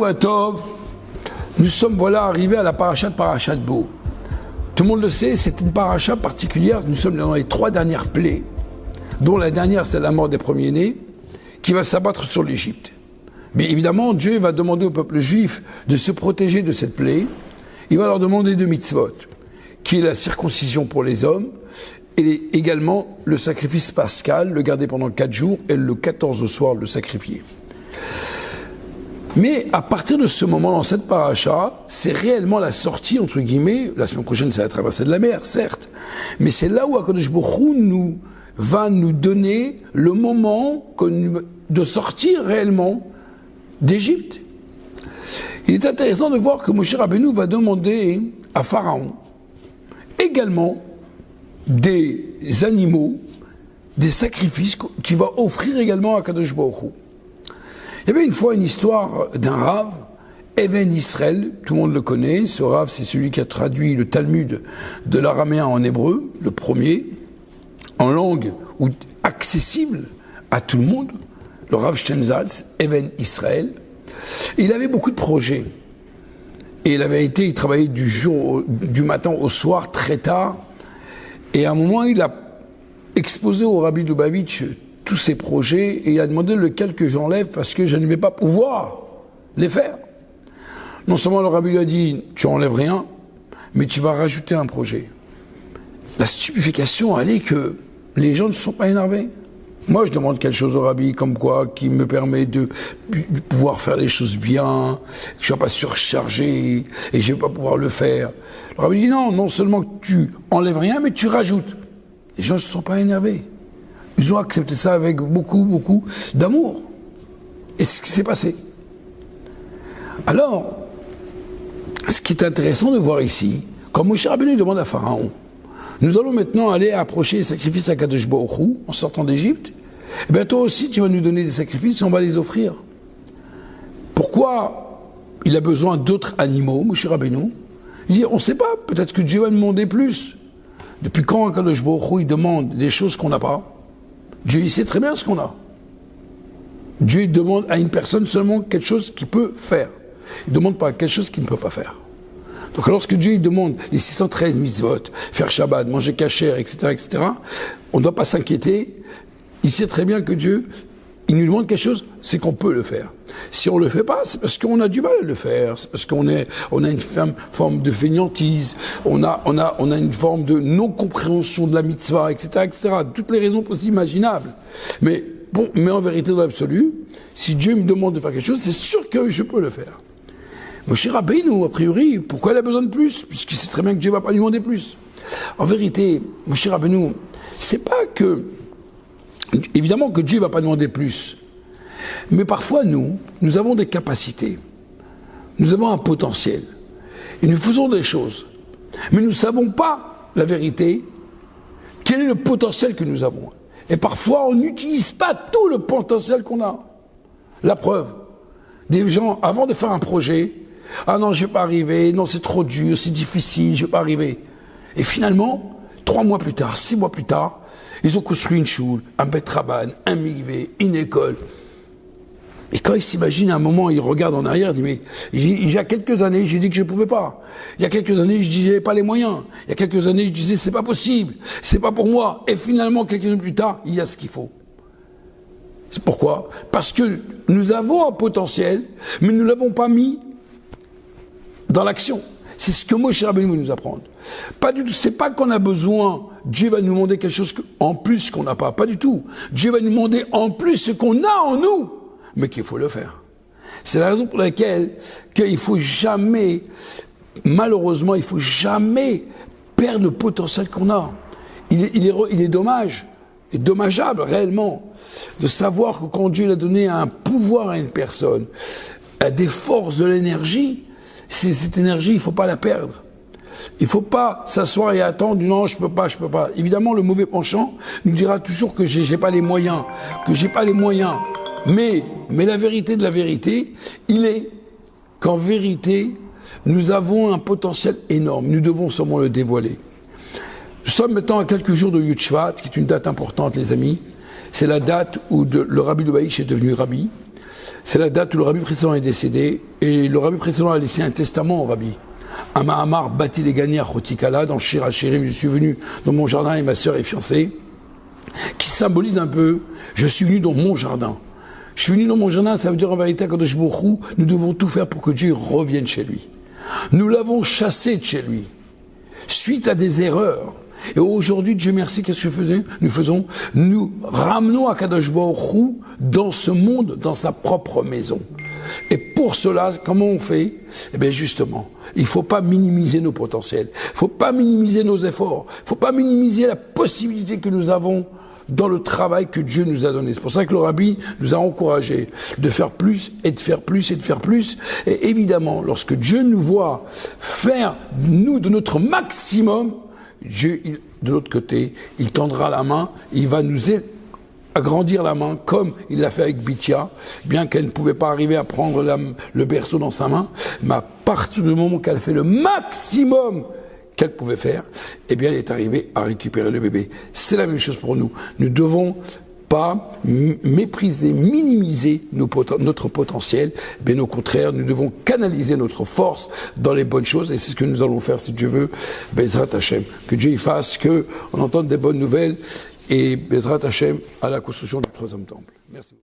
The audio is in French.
Shavuatov, nous sommes arrivés à la parasha de Parashat Bo. Tout le monde le sait, c'est une parasha particulière. Nous sommes dans les 3 dernières plaies, dont la dernière, c'est la mort des premiers-nés, qui va s'abattre sur l'Égypte. Mais évidemment, Dieu va demander au peuple juif de se protéger de cette plaie. Il va leur demander 2 mitzvot, qui est la circoncision pour les hommes, et également le sacrifice pascal, le garder pendant 4 jours, et le 14 au soir, le sacrifier. Mais à partir de ce moment, dans cette paracha, c'est réellement la sortie, entre guillemets. La semaine prochaine, c'est la traversée de la mer, certes. Mais c'est là où HaKadosh Baruch Hu va nous donner le moment de sortir réellement d'Égypte. Il est intéressant de voir que Moshe Rabbeinu va demander à Pharaon également des animaux, des sacrifices qu'il va offrir également à HaKadosh Baruch Hu. Il y avait une fois une histoire d'un Rav, Even Israël, tout le monde le connaît. Ce Rav, c'est celui qui a traduit le Talmud de l'araméen en hébreu, le premier, en langue accessible à tout le monde. Le Rav Stenzalz, Even Israël. Il avait beaucoup de projets. Et il travaillait du matin au soir, très tard. Et à un moment, il a exposé au Rabbi Lubavitch tous ses projets, et il a demandé lequel que j'enlève parce que je ne vais pas pouvoir les faire. Non seulement le Rabbi lui a dit, tu enlèves rien, mais tu vas rajouter un projet. La stupéfaction, elle est que les gens ne sont pas énervés. Moi, je demande quelque chose au Rabbi, comme quoi, qui me permet de pouvoir faire les choses bien, que je ne sois pas surchargé, et je ne vais pas pouvoir le faire. Le Rabbi dit non seulement que tu enlèves rien, mais tu rajoutes. Les gens ne se sont pas énervés. Ils ont accepté ça avec beaucoup d'amour. Et c'est ce qui s'est passé. Alors, ce qui est intéressant de voir ici, quand Moshe Rabbeinu demande à Pharaon, nous allons maintenant aller approcher les sacrifices à Kadosh Baruch Hu, en sortant d'Égypte, eh bien toi aussi tu vas nous donner des sacrifices et on va les offrir. Pourquoi il a besoin d'autres animaux, Moshe Rabbeinu? Il dit, on ne sait pas, peut-être que Dieu va nous demander plus. Depuis quand Kadosh Baruch Hu il demande des choses qu'on n'a pas? Dieu, il sait très bien ce qu'on a. Dieu, il demande à une personne seulement quelque chose qu'il peut faire. Il ne demande pas quelque chose qu'il ne peut pas faire. Donc, lorsque Dieu, il demande les 613 mitzvot, faire Shabbat, manger kasher, etc., on ne doit pas s'inquiéter. Il sait très bien que Dieu, il nous demande quelque chose, c'est qu'on peut le faire. Si on le fait pas, c'est parce qu'on a du mal à le faire. C'est parce qu'on a une forme de fainéantise. On a une forme de non-compréhension de la mitzvah, etc., Toutes les raisons possibles imaginables. Mais en vérité, dans l'absolu, si Dieu me demande de faire quelque chose, c'est sûr que je peux le faire. Moshe Rabbeinu, a priori, pourquoi il a besoin de plus? Puisqu'il sait très bien que Dieu va pas lui demander plus. En vérité, Moshe Rabbeinu, c'est pas que, évidemment que Dieu va pas demander plus. Mais parfois, nous avons des capacités. Nous avons un potentiel. Et nous faisons des choses. Mais nous ne savons pas, la vérité, quel est le potentiel que nous avons. Et parfois, on n'utilise pas tout le potentiel qu'on a. La preuve. Des gens, avant de faire un projet, ah non, je ne vais pas arriver, non, c'est trop dur, c'est difficile, je ne vais pas arriver. Et finalement, 3 mois plus tard, 6 mois plus tard, ils ont construit une choule, un bet raban, un mikvé, une école. Et quand ils s'imaginent à un moment, ils regardent en arrière, ils disent, mais il y a quelques années, j'ai dit que je ne pouvais pas. Il y a quelques années, je disais pas les moyens. Il y a quelques années, je disais, c'est pas possible, c'est pas pour moi. Et finalement, quelques années plus tard, il y a ce qu'il faut. C'est pourquoi? Parce que nous avons un potentiel, mais nous ne l'avons pas mis dans l'action. C'est ce que Moshe Rabbeinu veut nous apprendre. Pas du tout. C'est pas qu'on a besoin. Dieu va nous demander quelque chose en plus qu'on n'a pas. Pas du tout. Dieu va nous demander en plus ce qu'on a en nous, mais qu'il faut le faire. C'est la raison pour laquelle il faut jamais, malheureusement, il faut jamais perdre le potentiel qu'on a. Il est dommage, et dommageable réellement, de savoir que quand Dieu a donné un pouvoir à une personne, à des forces de l'énergie, cette énergie, il ne faut pas la perdre. Il ne faut pas s'asseoir et attendre, non, je peux pas. Évidemment, le mauvais penchant nous dira toujours que j'ai pas les moyens, Mais la vérité de la vérité, il est qu'en vérité, nous avons un potentiel énorme. Nous devons seulement le dévoiler. Nous sommes maintenant à quelques jours de Yud Shvat, qui est une date importante, les amis. C'est la date où le Rabbi Lubavitch est devenu rabbi. c'est la date où le rabbi précédent est décédé, et le rabbi précédent a laissé un testament au rabbi. Un Mahamar bâti les gagnés à Chotikala, dans Shir HaShirim, je suis venu dans mon jardin et ma sœur est fiancée, qui symbolise un peu, je suis venu dans mon jardin. Je suis venu dans mon jardin, ça veut dire en vérité, quand je m'ouvre, nous devons tout faire pour que Dieu revienne chez lui. Nous l'avons chassé de chez lui, suite à des erreurs. Et aujourd'hui, Dieu merci, qu'est-ce que nous faisons? Nous ramenons Akadosh Baruch Hu dans ce monde, dans sa propre maison. Et pour cela, comment on fait? Eh bien justement, il faut pas minimiser nos potentiels, il faut pas minimiser nos efforts, il faut pas minimiser la possibilité que nous avons dans le travail que Dieu nous a donné. C'est pour ça que le rabbi nous a encouragés de faire plus et de faire plus et de faire plus. Et évidemment, lorsque Dieu nous voit faire, nous, de notre maximum, Dieu, de l'autre côté, il tendra la main, il va nous agrandir la main, comme il l'a fait avec Bithia, bien qu'elle ne pouvait pas arriver à prendre le berceau dans sa main, mais à partir du moment qu'elle fait le maximum qu'elle pouvait faire, eh bien elle est arrivée à récupérer le bébé. C'est la même chose pour nous. Nous devons pas mépriser, minimiser notre potentiel, mais au contraire, nous devons canaliser notre force dans les bonnes choses, et c'est ce que nous allons faire, si Dieu veut, Bezrat Hashem. Que Dieu y fasse, qu'on entende des bonnes nouvelles, et Bezrat Hashem à la construction du troisième temple. Merci.